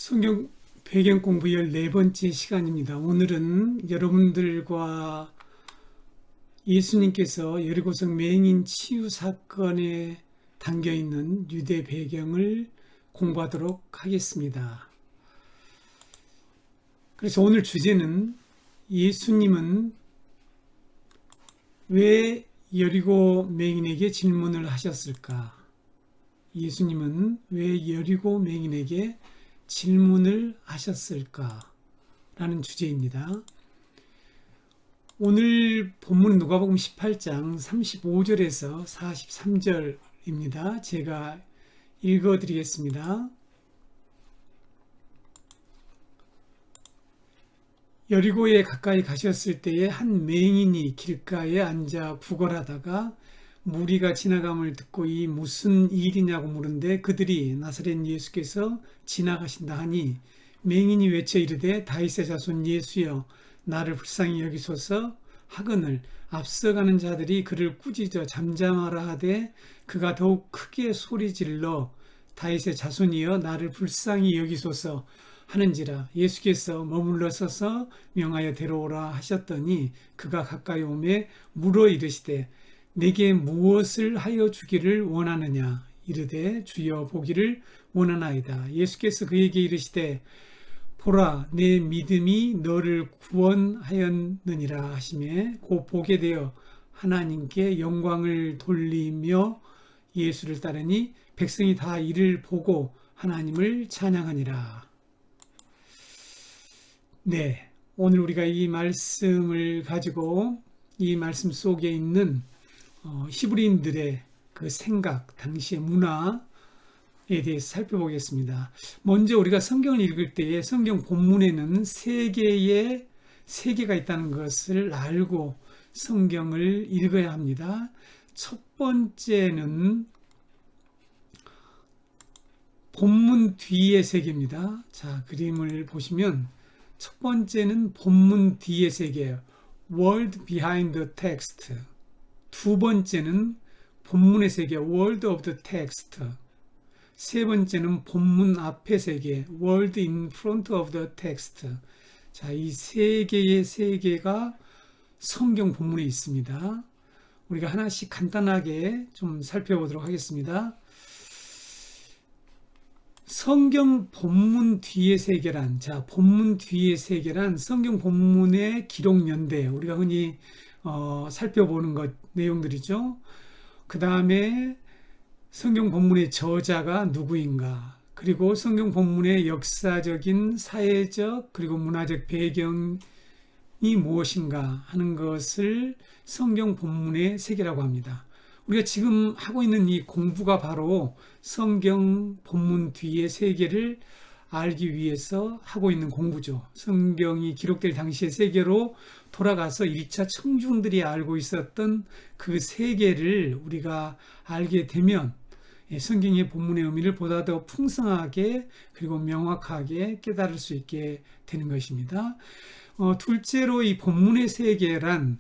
성경 배경 공부 14번째 시간입니다. 오늘은 여러분들과 예수님께서 여리고성 맹인 치유 사건에 담겨 있는 유대 배경을 공부하도록 하겠습니다. 그래서 오늘 주제는 예수님은 왜 여리고 맹인에게 질문을 하셨을까? 예수님은 왜 여리고 맹인에게 질문을 하셨을까? 라는 주제입니다. 오늘 본문은 누가복음 18장 35절에서 43절입니다. 제가 읽어드리겠습니다. 여리고에 가까이 가셨을 때에 한 맹인이 길가에 앉아 구걸하다가 무리가 지나감을 듣고 이 무슨 일이냐고 물은데 그들이 나사렛 예수께서 지나가신다 하니 맹인이 외쳐 이르되 다윗의 자손 예수여 나를 불쌍히 여기소서 하거늘 앞서가는 자들이 그를 꾸짖어 잠잠하라 하되 그가 더욱 크게 소리질러 다윗의 자손이여 나를 불쌍히 여기소서 하는지라 예수께서 머물러 서서 명하여 데려오라 하셨더니 그가 가까이 오매 물어 이르시되 내게 무엇을 하여 주기를 원하느냐 이르되 주여 보기를 원하나이다. 예수께서 그에게 이르시되 보라 내 믿음이 너를 구원하였느니라 하시매 곧 보게 되어 하나님께 영광을 돌리며 예수를 따르니 백성이 다 이를 보고 하나님을 찬양하니라. 네, 오늘 우리가 이 말씀을 가지고 이 말씀 속에 있는 히브리인들의 그 생각, 당시의 문화에 대해서 살펴보겠습니다. 먼저 우리가 성경을 읽을 때에 성경 본문에는 세 개의 세계가 있다는 것을 알고 성경을 읽어야 합니다. 첫 번째는 본문 뒤의 세계입니다. 자, 그림을 보시면 첫 번째는 본문 뒤의 세계예요. World behind the text. 두 번째는 본문의 세계, World of the text. 세 번째는 본문 앞의 세계, World in front of the text. 자, 이 세 개의 세계가 성경 본문에 있습니다. 우리가 하나씩 간단하게 좀 살펴보도록 하겠습니다. 성경 본문 뒤의 세계란, 자, 본문 뒤의 세계란 성경 본문의 기록 연대, 우리가 흔히 살펴보는 내용들이죠. 그 다음에 성경 본문의 저자가 누구인가, 그리고 성경 본문의 역사적인, 사회적, 그리고 문화적 배경이 무엇인가 하는 것을 성경 본문의 세계라고 합니다. 우리가 지금 하고 있는 이 공부가 바로 성경 본문 뒤의 세계를 알기 위해서 하고 있는 공부죠. 성경이 기록될 당시의 세계로 돌아가서 1차 청중들이 알고 있었던 그 세계를 우리가 알게 되면 성경의 본문의 의미를 보다 더 풍성하게 그리고 명확하게 깨달을 수 있게 되는 것입니다. 둘째로 이 본문의 세계란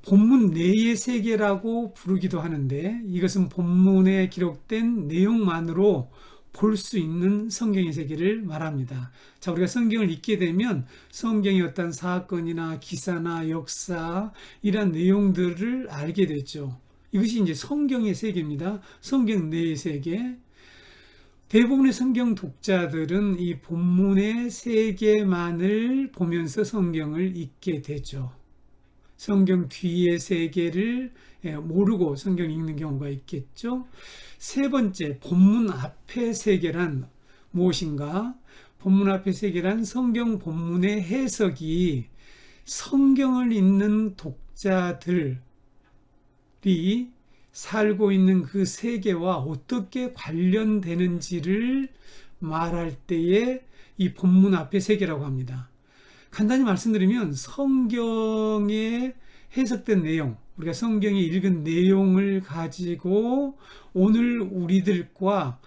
본문 내의 세계라고 부르기도 하는데 이것은 본문에 기록된 내용만으로 볼 수 있는 성경의 세계를 말합니다. 자, 우리가 성경을 읽게 되면 성경의 어떤 사건이나 기사나 역사 이런 내용들을 알게 되죠. 이것이 이제 성경의 세계입니다. 성경 내의 세계. 대부분의 성경 독자들은 이 본문의 세계만을 보면서 성경을 읽게 되죠. 성경 뒤의 세계를 모르고 성경 읽는 경우가 있겠죠. 세 번째, 본문 앞의 세계란 무엇인가? 본문 앞의 세계란 성경 본문의 해석이 성경을 읽는 독자들이 살고 있는 그 세계와 어떻게 관련되는지를 말할 때에 이 본문 앞의 세계라고 합니다. 간단히 말씀드리면 성경에 해석된 내용, 우리가 성경에 읽은 내용을 가지고 오늘 우리들과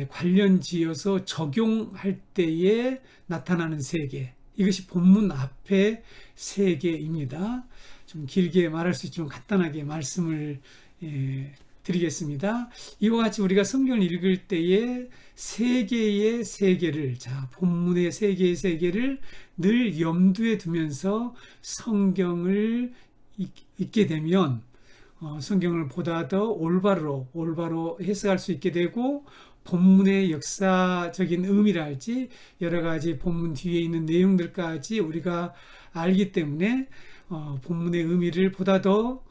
관련 지어서 적용할 때에 나타나는 세계, 이것이 본문 앞의 세계입니다. 좀 길게 말할 수 있지만 간단하게 말씀을 드리겠습니다. 이와 같이 우리가 성경을 읽을 때에 세 개의 세계를, 자, 본문의 세 개의 세계를 늘 염두에 두면서 성경을 읽게 되면 성경을 보다 더 올바로 해석할 수 있게 되고, 본문의 역사적인 의미랄지 여러 가지 본문 뒤에 있는 내용들까지 우리가 알기 때문에 본문의 의미를 보다 더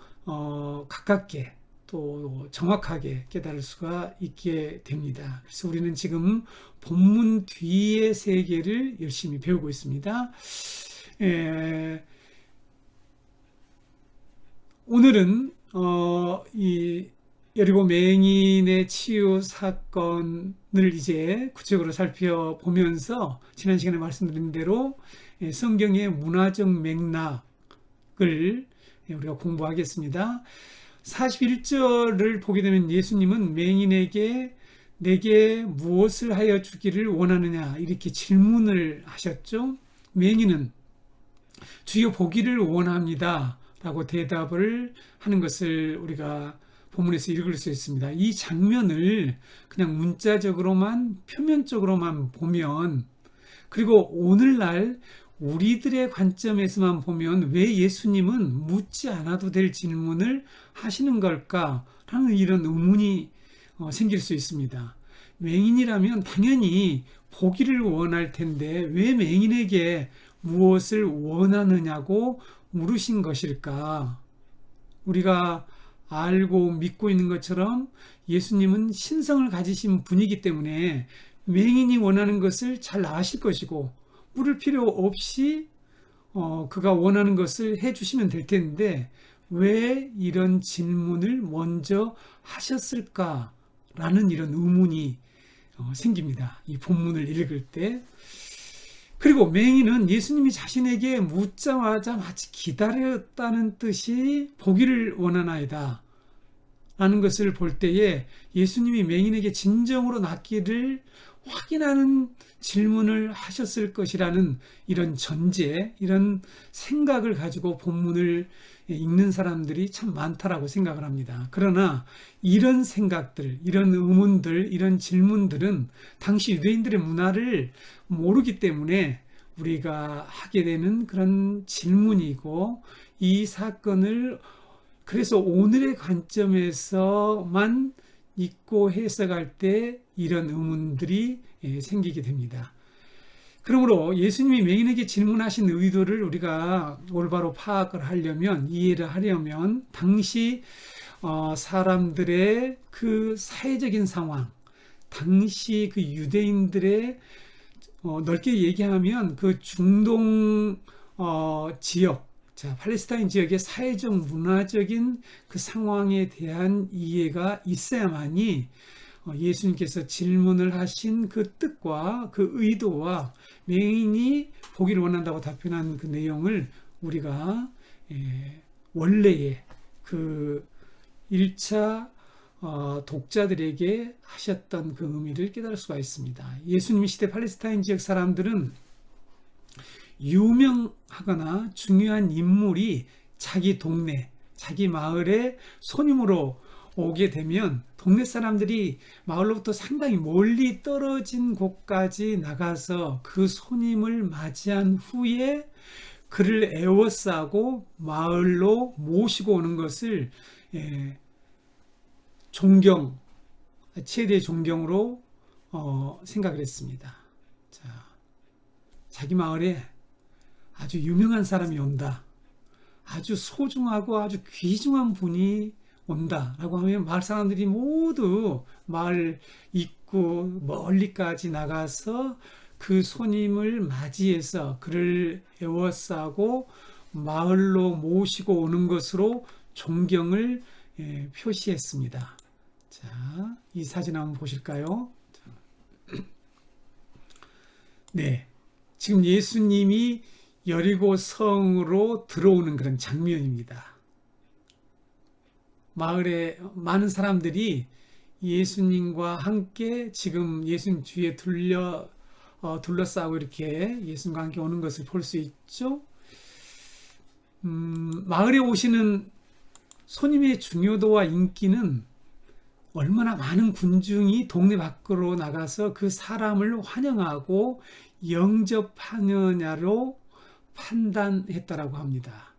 가깝게 또 정확하게 깨달을 수가 있게 됩니다. 그래서 우리는 지금 본문 뒤의 세계를 열심히 배우고 있습니다. 오늘은 이 여리고 맹인의 치유 사건을 이제 구체적으로 살펴보면서 지난 시간에 말씀드린 대로 성경의 문화적 맥락을 우리가 공부하겠습니다. 41절을 보게 되면 예수님은 맹인에게 내게 무엇을 하여 주기를 원하느냐 이렇게 질문을 하셨죠. 맹인은 주여 보기를 원합니다 라고 대답을 하는 것을 우리가 본문에서 읽을 수 있습니다. 이 장면을 그냥 문자적으로만 표면적으로만 보면, 그리고 오늘날 우리들의 관점에서만 보면 왜 예수님은 묻지 않아도 될 질문을 하시는 걸까라는 이런 의문이 생길 수 있습니다. 맹인이라면 당연히 보기를 원할 텐데 왜 맹인에게 무엇을 원하느냐고 물으신 것일까? 우리가 알고 믿고 있는 것처럼 예수님은 신성을 가지신 분이기 때문에 맹인이 원하는 것을 잘 아실 것이고 물을 필요 없이 그가 원하는 것을 해주시면 될 텐데 왜 이런 질문을 먼저 하셨을까라는 이런 의문이 생깁니다. 이 본문을 읽을 때. 그리고 맹인은 예수님이 자신에게 묻자마자 마치 기다렸다는 뜻이 보기를 원하나이다 라는 것을 볼 때에 예수님이 맹인에게 진정으로 낫기를 확인하는 질문을 하셨을 것이라는 이런 전제, 이런 생각을 가지고 본문을 읽는 사람들이 참 많다라고 생각을 합니다. 그러나 이런 생각들, 이런 의문들, 이런 질문들은 당시 유대인들의 문화를 모르기 때문에 우리가 하게 되는 그런 질문이고, 이 사건을 그래서 오늘의 관점에서만 읽고 해석할 때 이런 의문들이 생기게 됩니다. 그러므로 예수님이 맹인에게 질문하신 의도를 우리가 올바로 파악을 하려면, 이해를 하려면 당시 사람들의 그 사회적인 상황, 당시 그 유대인들의 넓게 얘기하면 그 중동 지역, 자, 팔레스타인 지역의 사회적 문화적인 그 상황에 대한 이해가 있어야만이 예수님께서 질문을 하신 그 뜻과 그 의도와 맹인이 보기를 원한다고 답변한 그 내용을 우리가 원래의 그 1차 독자들에게 하셨던 그 의미를 깨달을 수가 있습니다. 예수님 시대 팔레스타인 지역 사람들은 유명하거나 중요한 인물이 자기 동네, 자기 마을에 손님으로 오게 되면 동네 사람들이 마을로부터 상당히 멀리 떨어진 곳까지 나가서 그 손님을 맞이한 후에 그를 애워싸고 마을로 모시고 오는 것을 존경, 최대의 존경으로 생각을 했습니다. 자, 자기 마을에 아주 유명한 사람이 온다, 아주 소중하고 아주 귀중한 분이 온다라고 하면 마을 사람들이 모두 마을 입구 멀리까지 나가서 그 손님을 맞이해서 그를 애워싸고 마을로 모시고 오는 것으로 존경을 표시했습니다. 자, 이 사진 한번 보실까요? 네, 지금 예수님이 여리고 성으로 들어오는 그런 장면입니다. 마을에 많은 사람들이 예수님과 함께 지금 예수님 뒤에 둘러싸고 이렇게 예수님과 함께 오는 것을 볼 수 있죠. 마을에 오시는 손님의 중요도와 인기는 얼마나 많은 군중이 동네 밖으로 나가서 그 사람을 환영하고 영접하느냐로 판단했다라고 합니다.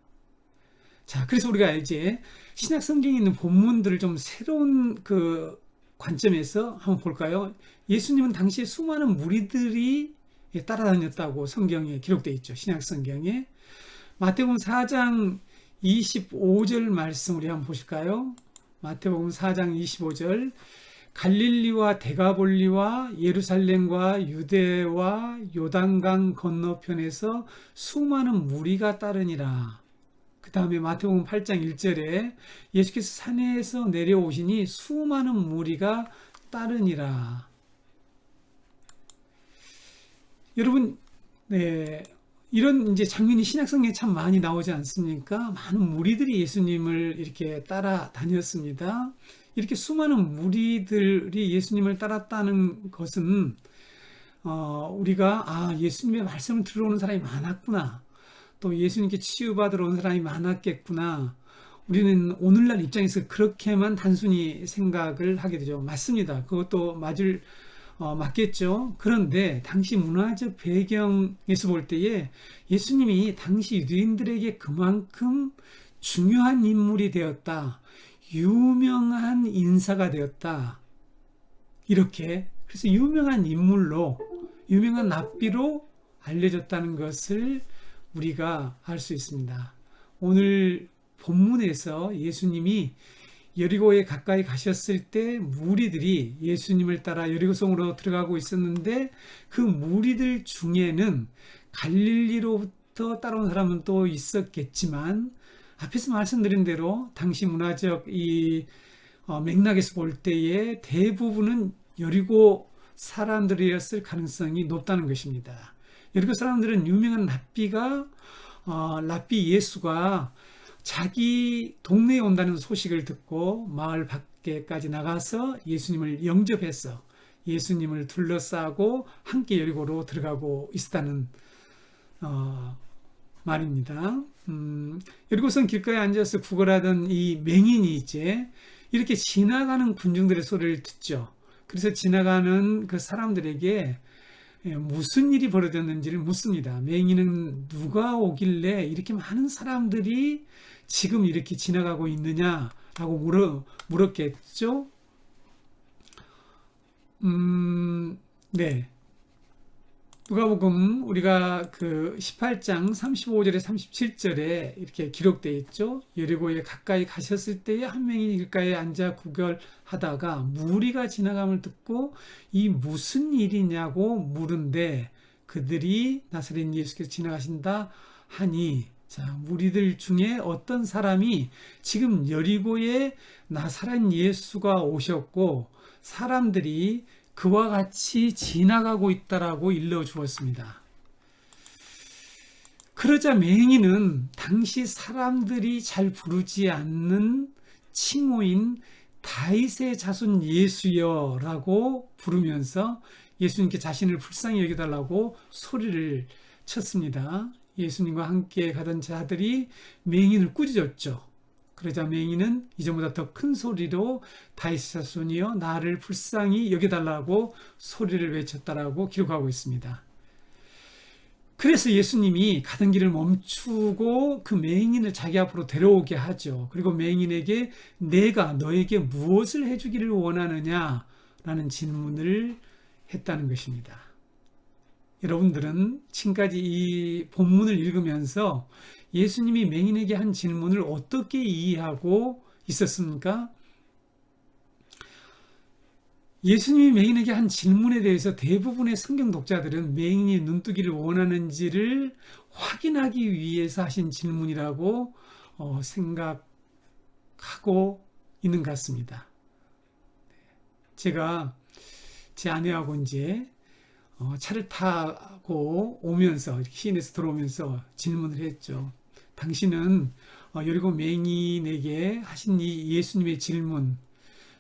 자, 그래서 우리가 이제 신약 성경에 있는 본문들을 좀 새로운 그 관점에서 한번 볼까요? 예수님은 당시에 수많은 무리들이 따라다녔다고 성경에 기록되어 있죠. 신약 성경에. 마태복음 4장 25절 말씀 우리 한번 보실까요? 마태복음 4장 25절. 갈릴리와 데가볼리와 예루살렘과 유대와 요단강 건너편에서 수많은 무리가 따르니라. 그 다음에 마태복음 8장 1절에 예수께서 산에서 내려오시니 수많은 무리가 따르니라. 여러분, 네, 이런 이제 장면이 신약성경에 참 많이 나오지 않습니까? 많은 무리들이 예수님을 이렇게 따라다녔습니다. 이렇게 수많은 무리들이 예수님을 따랐다는 것은 우리가 예수님의 말씀을 들어오는 사람이 많았구나. 또 예수님께 치유받으러 온 사람이 많았겠구나. 우리는 오늘날 입장에서 그렇게만 단순히 생각을 하게 되죠. 맞습니다. 그것도 맞겠죠. 그런데 당시 문화적 배경에서 볼 때에 예수님이 당시 유대인들에게 그만큼 중요한 인물이 되었다. 유명한 인사가 되었다. 이렇게 그래서 유명한 인물로 유명한 랍비로 알려졌다는 것을 우리가 알 수 있습니다. 오늘 본문에서 예수님이 여리고에 가까이 가셨을 때 무리들이 예수님을 따라 여리고성으로 들어가고 있었는데 그 무리들 중에는 갈릴리로부터 따라온 사람은 또 있었겠지만 앞에서 말씀드린 대로 당시 문화적 맥락에서 볼 때에 대부분은 여리고 사람들이었을 가능성이 높다는 것입니다. 여리고 사람들은 유명한 랍비 예수가 자기 동네에 온다는 소식을 듣고 마을 밖에까지 나가서 예수님을 영접해서 예수님을 둘러싸고 함께 여리고로 들어가고 있었다는 말입니다. 여리고성 길가에 앉아서 구걸하던 이 맹인이 이제 이렇게 지나가는 군중들의 소리를 듣죠. 그래서 지나가는 그 사람들에게 무슨 일이 벌어졌는지를 묻습니다. 맹인은 누가 오길래 이렇게 많은 사람들이 지금 이렇게 지나가고 있느냐라고 물었겠죠. 네. 누가복음 우리가 그 18장 35절에 37절에 이렇게 기록되어 있죠. 여리고에 가까이 가셨을 때에 한 명이 길가에 앉아 구걸하다가 무리가 지나감을 듣고 이 무슨 일이냐고 물은데 그들이 나사렛 예수께서 지나가신다 하니 자, 무리들 중에 어떤 사람이 지금 여리고에 나사렛 예수가 오셨고 사람들이 그와 같이 지나가고 있다라고 일러 주었습니다. 그러자 맹인은 당시 사람들이 잘 부르지 않는 칭호인 다윗의 자손 예수여라고 부르면서 예수님께 자신을 불쌍히 여겨달라고 소리를 쳤습니다. 예수님과 함께 가던 자들이 맹인을 꾸짖었죠. 그러자 맹인은 이전보다 더 큰 소리로 다윗의 자손이여 나를 불쌍히 여겨달라고 소리를 외쳤다라고 기록하고 있습니다. 그래서 예수님이 가던 길을 멈추고 그 맹인을 자기 앞으로 데려오게 하죠. 그리고 맹인에게 내가 너에게 무엇을 해주기를 원하느냐 라는 질문을 했다는 것입니다. 여러분들은 지금까지 이 본문을 읽으면서 예수님이 맹인에게 한 질문을 어떻게 이해하고 있었습니까? 예수님이 맹인에게 한 질문에 대해서 대부분의 성경 독자들은 맹인이 눈뜨기를 원하는지를 확인하기 위해서 하신 질문이라고 생각하고 있는 것 같습니다. 제가 제 아내하고 이제 차를 타고 오면서 이렇게 시내에서 들어오면서 질문을 했죠. 당신은 여리고 맹인에게 하신 이 예수님의 질문,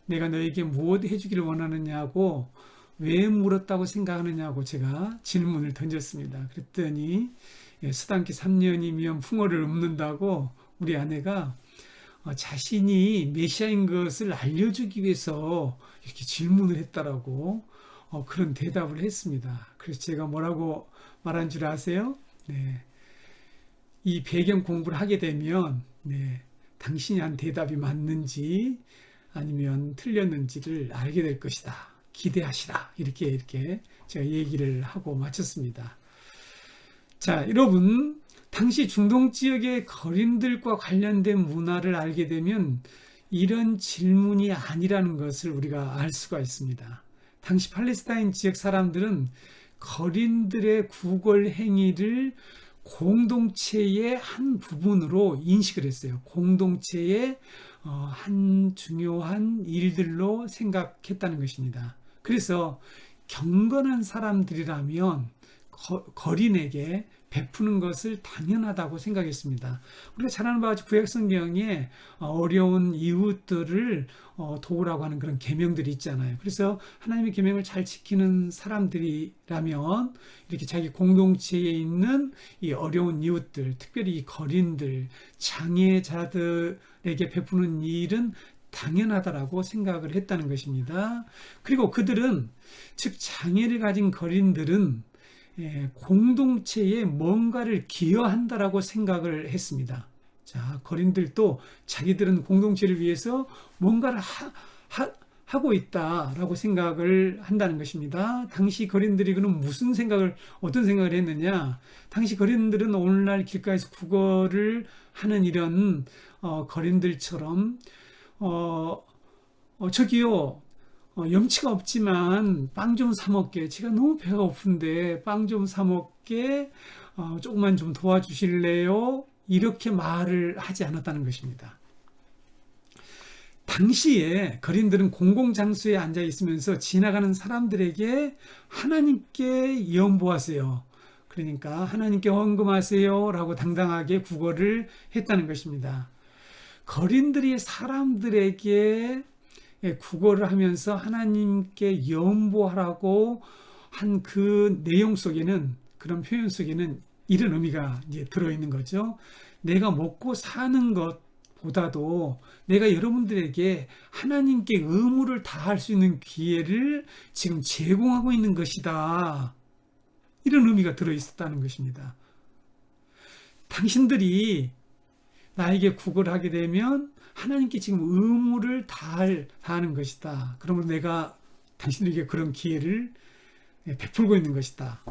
내가 너에게 무엇 해주기를 원하느냐고 왜 물었다고 생각하느냐고 제가 질문을 던졌습니다. 그랬더니 수단기 3년이면 풍어를 읊는다고 우리 아내가 자신이 메시아인 것을 알려주기 위해서 이렇게 질문을 했다라고 그런 대답을 했습니다. 그래서 제가 뭐라고 말한 줄 아세요? 네. 이 배경 공부를 하게 되면 네, 당신이 한 대답이 맞는지 아니면 틀렸는지를 알게 될 것이다. 기대하시라. 이렇게 제가 얘기를 하고 마쳤습니다. 자, 여러분, 당시 중동 지역의 거린들과 관련된 문화를 알게 되면 이런 질문이 아니라는 것을 우리가 알 수가 있습니다. 당시 팔레스타인 지역 사람들은 거린들의 구걸 행위를 공동체의 한 부분으로 인식을 했어요. 공동체의 한 중요한 일들로 생각했다는 것입니다. 그래서 경건한 사람들이라면 거린에게 베푸는 것을 당연하다고 생각했습니다. 우리가 잘 아는 바와 같이 구약 성경에 어려운 이웃들을 도우라고 하는 그런 계명들이 있잖아요. 그래서 하나님의 계명을 잘 지키는 사람들이라면 이렇게 자기 공동체에 있는 이 어려운 이웃들, 특별히 이 거린들, 장애자들에게 베푸는 일은 당연하다라고 생각을 했다는 것입니다. 그리고 그들은, 즉 장애를 가진 거린들은 공동체에 뭔가를 기여한다라고 생각을 했습니다. 자, 거린들도 자기들은 공동체를 위해서 뭔가를 하고 있다라고 생각을 한다는 것입니다. 당시 거린들이 그럼 어떤 생각을 했느냐? 당시 거린들은 오늘날 길가에서 구걸을 하는 이런 거린들처럼 저기요, 염치가 없지만 빵 좀 사 먹게. 제가 너무 배가 고픈데 빵 좀 사 먹게. 조금만 좀 도와주실래요? 이렇게 말을 하지 않았다는 것입니다. 당시에 거린들은 공공장소에 앉아 있으면서 지나가는 사람들에게 하나님께 연보하세요. 그러니까 하나님께 헌금하세요 라고 당당하게 구걸을 했다는 것입니다. 거린들이 사람들에게 구걸을 하면서 하나님께 연보하라고 한 그 내용 속에는, 그런 표현 속에는 이런 의미가 이제 들어있는 거죠. 내가 먹고 사는 것보다도 내가 여러분들에게 하나님께 의무를 다할 수 있는 기회를 지금 제공하고 있는 것이다. 이런 의미가 들어있었다는 것입니다. 당신들이 나에게 구걸하게 되면 하나님께 지금 의무를 다하는 것이다. 그러므로 내가 당신들에게 그런 기회를 베풀고 있는 것이다.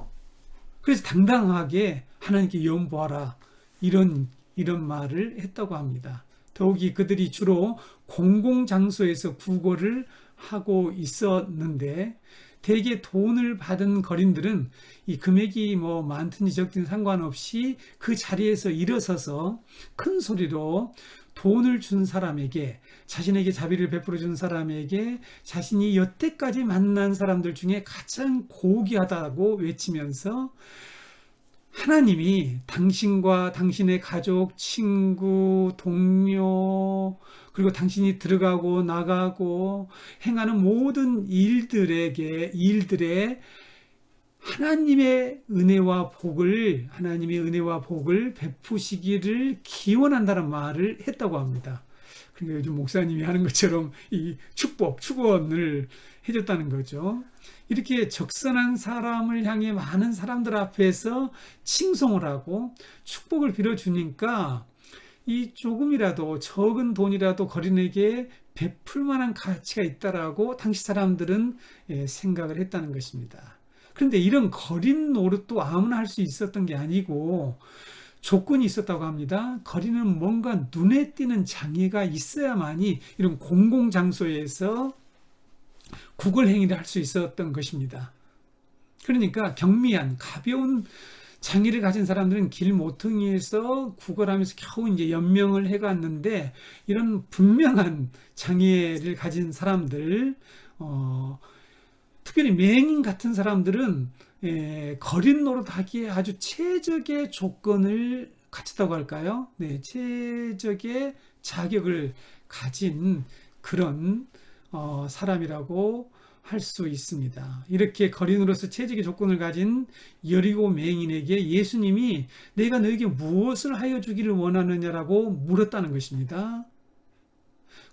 그래서 당당하게 하나님께 연보하라. 이런 말을 했다고 합니다. 더욱이 그들이 주로 공공장소에서 구걸을 하고 있었는데, 대개 돈을 받은 거린들은 이 금액이 뭐 많든지 적든지 상관없이 그 자리에서 일어서서 큰 소리로 돈을 준 사람에게, 자신에게 자비를 베풀어 준 사람에게 자신이 여태까지 만난 사람들 중에 가장 고귀하다고 외치면서 하나님이 당신과 당신의 가족, 친구, 동료, 그리고 당신이 들어가고 나가고 행하는 모든 일들에 하나님의 은혜와 복을 베푸시기를 기원한다는 말을 했다고 합니다. 그러니까 요즘 목사님이 하는 것처럼 이 축원을 해줬다는 거죠. 이렇게 적선한 사람을 향해 많은 사람들 앞에서 칭송을 하고 축복을 빌어주니까 이 조금이라도 적은 돈이라도 거린에게 베풀 만한 가치가 있다라고 당시 사람들은 생각을 했다는 것입니다. 그런데 이런 거린 노릇도 아무나 할 수 있었던 게 아니고 조건이 있었다고 합니다. 거린은 뭔가 눈에 띄는 장애가 있어야만이 이런 공공장소에서 구걸 행위를 할 수 있었던 것입니다. 그러니까 경미한 가벼운 장애를 가진 사람들은 길 모퉁이에서 구걸하면서 겨우 이제 연명을 해갔는데, 이런 분명한 장애를 가진 사람들, 특별히 맹인 같은 사람들은 거린 노릇하기에 아주 최적의 조건을 갖췄다고 할까요? 네, 최적의 자격을 가진 그런 사람이라고 할 수 있습니다. 이렇게 거린으로서 최적의 조건을 가진 여리고 맹인에게 예수님이 내가 너에게 무엇을 하여 주기를 원하느냐라고 물었다는 것입니다.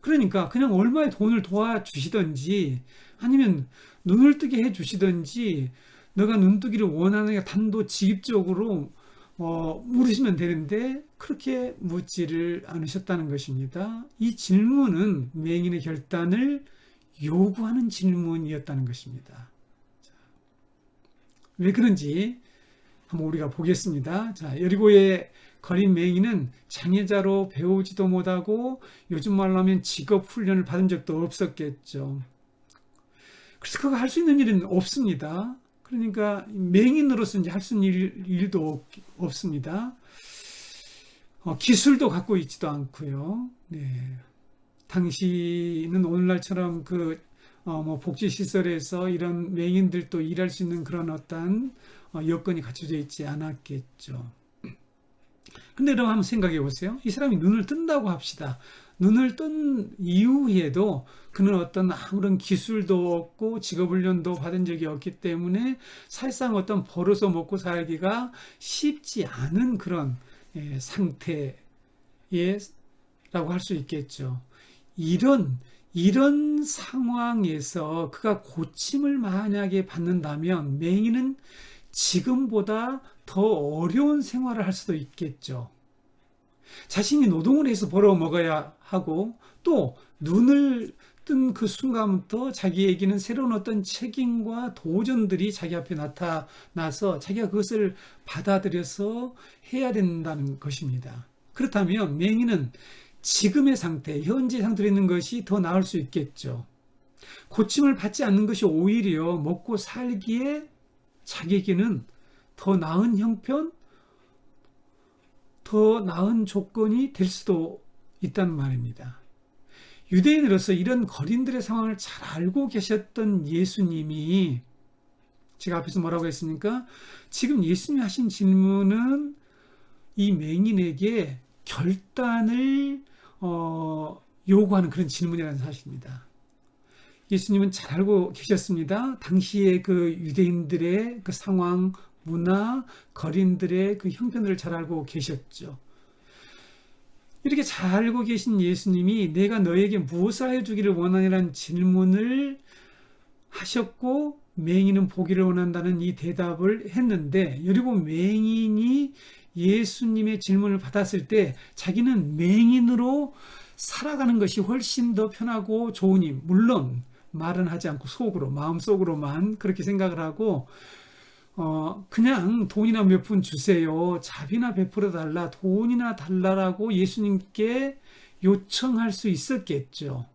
그러니까 그냥 얼마의 돈을 도와주시든지 아니면 눈을 뜨게 해주시든지 너가 눈뜨기를 원하느냐 단도직입적으로 물으시면 되는데 그렇게 묻지를 않으셨다는 것입니다. 이 질문은 맹인의 결단을 요구하는 질문이었다는 것입니다. 왜 그런지 한번 우리가 보겠습니다. 자, 여리고의 거린 맹인은 장애자로 배우지도 못하고 요즘 말로 하면 직업 훈련을 받은 적도 없었겠죠. 그래서 그가 할 수 있는 일은 없습니다. 그러니까 맹인으로서 이제 할 수 있는 일도 없습니다. 기술도 갖고 있지도 않고요. 네. 당시는 오늘날처럼 복지시설에서 이런 맹인들도 일할 수 있는 그런 어떤 여건이 갖춰져 있지 않았겠죠. 근데 여러분 한번 생각해 보세요. 이 사람이 눈을 뜬다고 합시다. 눈을 뜬 이후에도 그는 어떤 아무런 기술도 없고 직업훈련도 받은 적이 없기 때문에 사실상 어떤 벌어서 먹고 살기가 쉽지 않은 그런 상태라고 할 수 있겠죠. 이런 상황에서 그가 고침을 만약에 받는다면 맹인은 지금보다 더 어려운 생활을 할 수도 있겠죠. 자신이 노동을 해서 벌어 먹어야 하고 또 눈을 뜬 그 순간부터 자기에게는 새로운 어떤 책임과 도전들이 자기 앞에 나타나서 자기가 그것을 받아들여서 해야 된다는 것입니다. 그렇다면 맹인은 지금의 상태, 현재 상태로 있는 것이 더 나을 수 있겠죠. 고침을 받지 않는 것이 오히려 먹고 살기에 자기에게는 더 나은 형편, 더 나은 조건이 될 수도 있다는 말입니다. 유대인으로서 이런 거린들의 상황을 잘 알고 계셨던 예수님이 제가 앞에서 뭐라고 했습니까? 지금 예수님이 하신 질문은 이 맹인에게 결단을 요구하는 그런 질문이라는 사실입니다. 예수님은 잘 알고 계셨습니다. 당시의 그 유대인들의 그 상황, 문화, 거린들의 그 형편들을 잘 알고 계셨죠. 이렇게 잘 알고 계신 예수님이 내가 너에게 무엇을 해주기를 원하냐는 질문을 하셨고 맹인은 보기를 원한다는 이 대답을 했는데 여리고 맹인이 예수님의 질문을 받았을 때 자기는 맹인으로 살아가는 것이 훨씬 더 편하고 좋으니 물론 말은 하지 않고 속으로 마음속으로만 그렇게 생각을 하고 그냥 돈이나 몇 푼 주세요. 자비나 베풀어 달라. 돈이나 달라라고 예수님께 요청할 수 있었겠죠.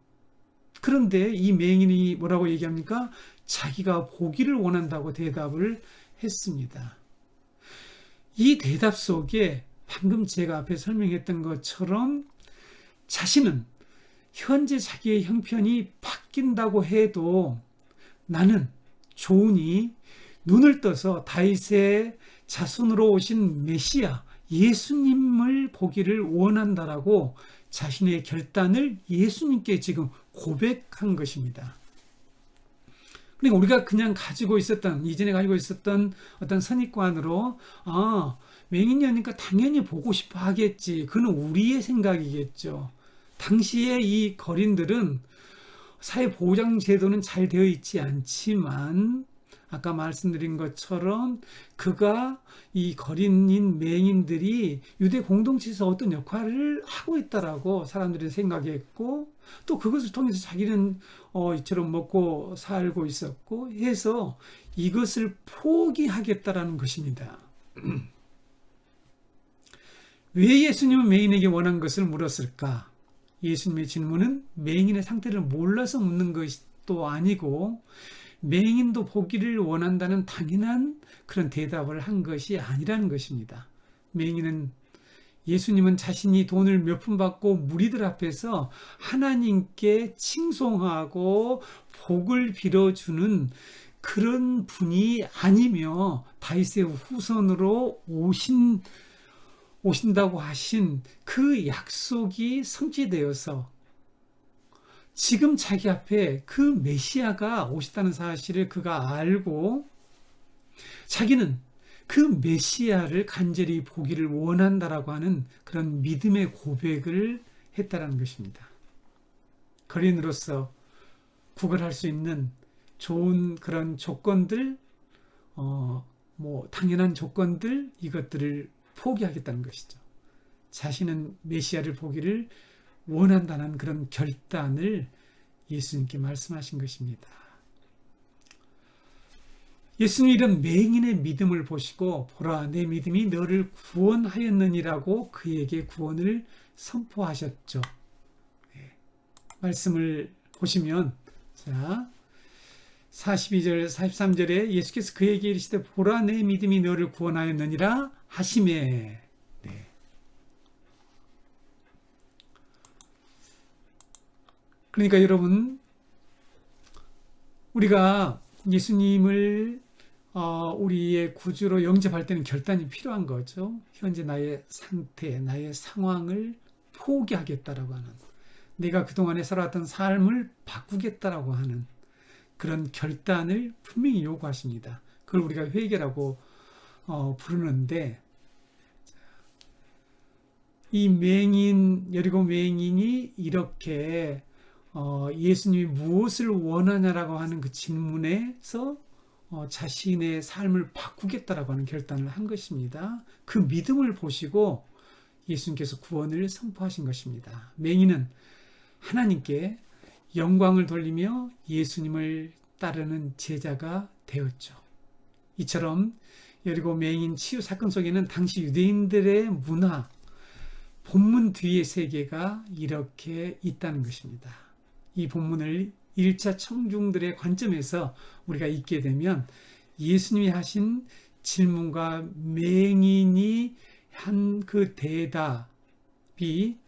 그런데 이 맹인이 뭐라고 얘기합니까? 자기가 보기를 원한다고 대답을 했습니다. 이 대답 속에 방금 제가 앞에 설명했던 것처럼 자신은 현재 자기의 형편이 바뀐다고 해도 나는 좋으니 눈을 떠서 다윗의 자손으로 오신 메시아 예수님을 보기를 원한다라고 자신의 결단을 예수님께 지금 고백한 것입니다. 그러니까 우리가 그냥 이전에 가지고 있었던 어떤 선입관으로 맹인이니까 당연히 보고 싶어 하겠지. 그건 우리의 생각이겠죠. 당시에 이 거린들은 사회보장제도는 잘 되어 있지 않지만 아까 말씀드린 것처럼 그가 이 거린인 맹인들이 유대 공동체에서 어떤 역할을 하고 있다라고 사람들이 생각했고 또 그것을 통해서 자기는 이처럼 먹고 살고 있었고 해서 이것을 포기하겠다라는 것입니다. 왜 예수님은 맹인에게 원한 것을 물었을까? 예수님의 질문은 맹인의 상태를 몰라서 묻는 것도 아니고 맹인도 보기를 원한다는 당연한 그런 대답을 한 것이 아니라는 것입니다. 예수님은 자신이 돈을 몇 푼 받고 무리들 앞에서 하나님께 칭송하고 복을 빌어주는 그런 분이 아니며 다윗의 후손으로 오신다고 하신 그 약속이 성취되어서 지금 자기 앞에 그 메시아가 오셨다는 사실을 그가 알고 자기는 그 메시아를 간절히 보기를 원한다라고 하는 그런 믿음의 고백을 했다라는 것입니다. 거린으로서 구걸할 수 있는 좋은 그런 조건들, 당연한 조건들, 이것들을 포기하겠다는 것이죠. 자신은 메시아를 보기를 원한다는 그런 결단을 예수님께 말씀하신 것입니다. 예수님 이런 맹인의 믿음을 보시고 보라 내 믿음이 너를 구원하였느니라고 그에게 구원을 선포하셨죠. 말씀을 보시면 자 42절 43절에 예수께서 그에게 이르시되 보라 내 믿음이 너를 구원하였느니라 하시매. 그러니까 여러분 우리가 예수님을 우리의 구주로 영접할 때는 결단이 필요한 거죠. 현재 나의 상태, 나의 상황을 포기하겠다라고 하는, 내가 그동안에 살아왔던 삶을 바꾸겠다라고 하는 그런 결단을 분명히 요구하십니다. 그걸 우리가 회개라고 부르는데, 이 여리고 맹인이 이렇게 예수님이 무엇을 원하냐라고 하는 그 질문에서 자신의 삶을 바꾸겠다라고 하는 결단을 한 것입니다. 그 믿음을 보시고 예수님께서 구원을 선포하신 것입니다. 맹인은 하나님께 영광을 돌리며 예수님을 따르는 제자가 되었죠. 이처럼 여리고 맹인 치유 사건 속에는 당시 유대인들의 문화, 본문 뒤의 세계가 이렇게 있다는 것입니다. 이 본문을 1차 청중들의 관점에서 우리가 읽게 되면 예수님이 하신 질문과 맹인이 한 그 대답이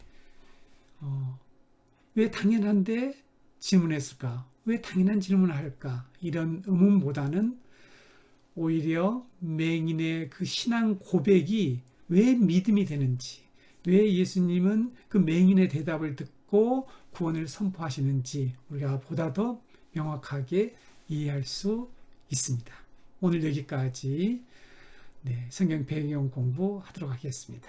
왜 당연한데 질문했을까? 왜 당연한 질문을 할까? 이런 의문보다는 오히려 맹인의 그 신앙 고백이 왜 믿음이 되는지, 왜 예수님은 그 맹인의 대답을 듣고 구원을 선포하시는지 우리가 보다 더 명확하게 이해할 수 있습니다. 오늘 여기까지 성경 배경 공부하도록 하겠습니다.